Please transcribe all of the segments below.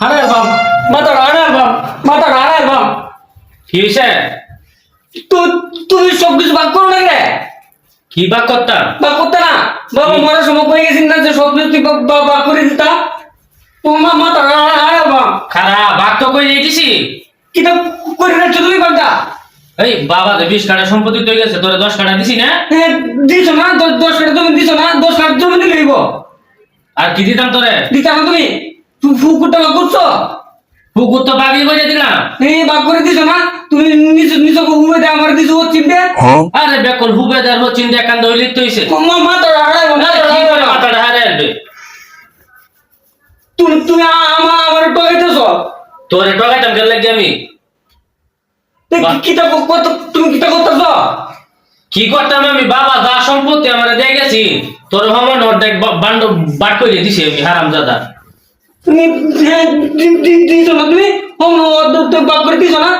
হারার বাম মাথা হারার বাম মাথা হারার বাম কি হইছে? তো তুমি সব কিছু ভাগ করো না রে কি বাক করতাম? ভাগ করতে না বাবা মরার সময় কয়ে গেছিস না যে সব কিছু তুই ভাগ করে দিতা তোমার মাথা হারার বাম খারাপ বাক তো কই দিয়েছি। কিটা করে রাখছো তুমি ভাগটা এই বাবা দে 20 কাঠা সম্পত্তি তো গেছে, তোরে 10 কাঠা দিছি না? দিছো না 10 কাঠা তুমি দিছো না 10 কাঠা জমি দিলে হইব আর কি দিতাম তোরে? দিতা না তুমি ফুকুরটা ভাগ করছো পুকুর তো বাগি করে দিলাম। এই ভাগ করে দিছো না তুমি নিজকে উবে দে আমার দিছো ও চিনতে আরে বেকল হুবেদার হো চিন্তা কান্দ হইলি তো হইছে। তোমার মাথা হারার বাম কি করে মাথাটা হারে আসবে? তুমি আমার টকাইতেছো তোরে টকাইতাম গেল লাগি আমি। কিটা কত তুমি কিটা করতেছো কি করতাম আমি? বাবা যা সম্পত্তি আমারে দিয়ে গেছি তোর হমন অর্ধেক বান্ড বাট করে দিছি আমি হারামজাদা। তুমি দিছো না তুমি হোম তো বাপ করে দিছো না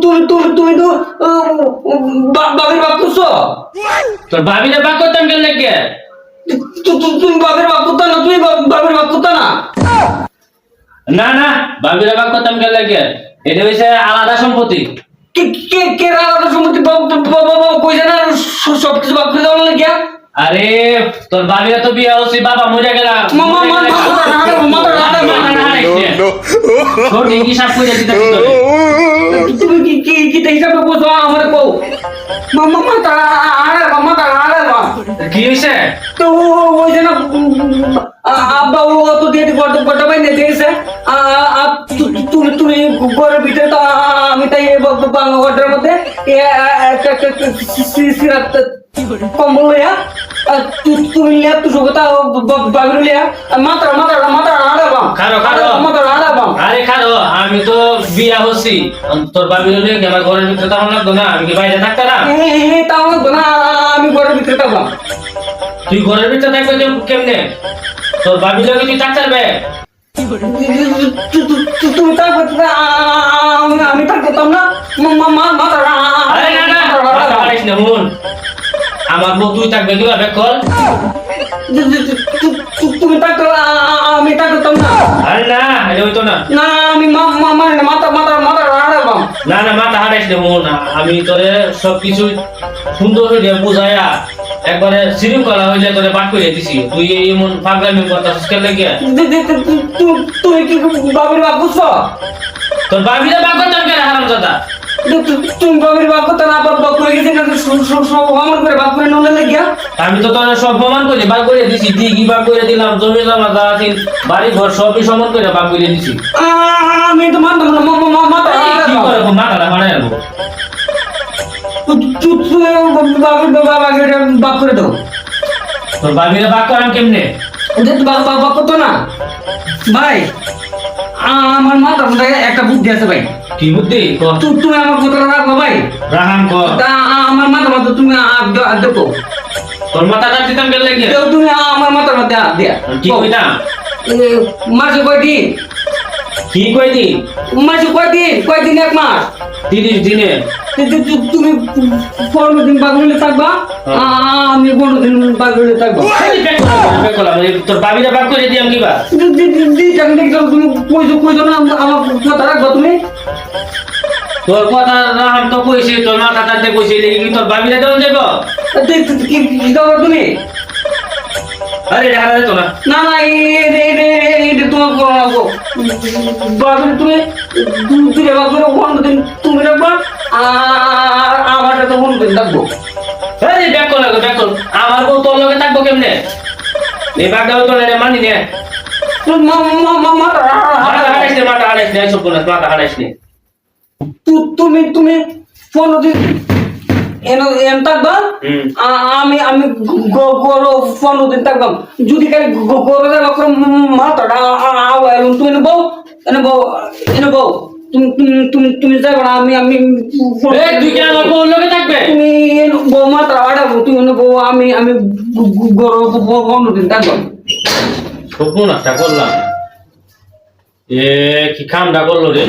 তুমি তো বাপের বাপ করছো তোর ভাবিরে বাক করতাম গেল লাগি। তুমি বাপের বাপ করতা না তুমি বাপের বাপ করতা না না না ভাবিরে বাক করতাম গেল লাগি। এটা হইছে আলাদা সম্পত্তি। কে কে কে আলাদা সম্মতি কইছে না সব কিছু বাপ করে দেওয়া লাগিয়া আরে তোর ভাবিরা তো বিয়া হচ্ছে, বাবা মরে গেল। তোর কি সাপ করে দিতে তুমি কি হিসাব করছো আমার কও মাথা কি হইছে? তো ওই যে না আব্বা ও তো দিয়ে বড় ভাই নিয়ে দিয়েছে তুমি ঘরের ভিতরে তো আমি তাই বাংলা ঘরের মধ্যে একটা কম্বল লইয়া তুমি লিয়া তুই সগতা বাবির লিয়া মাথা হারাবাম খারো খারো মাথা হারাবাম আরে খারো, আমি তো বিয়া হচ্ছি, তোর ভাবি হলে আমার ঘরের ভিতরে তখন লাগতো না, আমি কি বাইরে থাকতাম? তাও না আমি ঘরের ভিতরে থাকলাম তুই ঘরের ভিতরে থাকবে কেমনে? তোর ভাবি লোকে তুই থাকতে পারবে? তুমি থাকবে আমি থাকতাম না মাথা আরে না না মাথা হারাইস না, হুন আমার বউ তুই থাকবে কিভাবে কল? তুমি থাকতো আমি থাকতাম না আরে না এটা হইতো না। না আমি মাথা হারাবাম না না মাথা হারাইস না, হুন আমি তোরে সবকিছু সুন্দর হইলে বুঝাইয়া একবারে শৃঙ্খলা হইলে তোরে বাট করে দিছি, তুই এমন পাগলামি করতাছিস কেন লাগিয়া? তুমি কি বাবির বাপ বুঝছো তোর ভাবিরে বাক করতাম কেন হারামজাদা? তুমি বাবির বাপ করতে না বাপ করে গেছি না সব আমার করে বাপ করে নলে লাগিয়া আমি তো তোর সব প্রমাণ করে বার করে দিছি, দিঘি বার করে দিলাম, জমি জমা যা আছে বাড়ি ঘর সবই সমান করে বার করে দিছি। আমি তো মানতাম না মাথা কি করে মাথাটা হারাই আনবো? বাপ করে দাও তোর ভাবিরে বাক করাম কেমনে? বাপ করতো না ভাই আমার মাথার মধ্যে একটা বুদ্ধি আছে ভাই কি বুদ্ধি? তুমি আমার কথা রাখো ভাই রাহাম কর। আমার মাথার মধ্যে তুমি দেখো তোর মাথাটা দিতাম গেল লাগে তুমি আমার মাথার মধ্যে দিয়া কি কইতাম? মাসে কয়দিন কি কইতি? মাসে কয়দিন 1 মাস 30 দিনে তুমি 15 দিন বাগড়ে থাকবা আমি 15 দিন বাগড়ে থাকবো তোর ভাবিরে বাক করে দিয়াম কিবা? তুমি কইছো না আমার কথা রাখবা তুমি তোর কথা রাহাম তো কইছি, তোর মাথাটাতে কইছি, কি তোর ভাবিরে দেওয়া যাবো? কি দাও তুমি আরে দেখা যেত না। না না এটা তোমার করো না গো বাবির তুমি দুটো বাবির 15 দিন তুমি রাখবা আর আমারটা তো 15 দিন থাকবো আরে ব্যাক কর ব্যাক কর, আমার বউ তোর লগে থাকবো কেমনে? এই বাগটা তো না মানি নে। মাথা হারাইস নে সব না, মাথা হারাইস নে। তুমি 15 দিন এন থাকবা আমি 15 দিন থাকবাম যদি গরো যাবা মাথাটা তুমি এনে বউ তুমি যাবো না আমি তুই কেন আমার বউর লগে থাকবে? তুমি বউ মাত্রা আড়াবো তুমি বউ আমি গরো 15 দিন থাকবাম সব নষ্ট করলাম, এ কি কামটা করলো রে।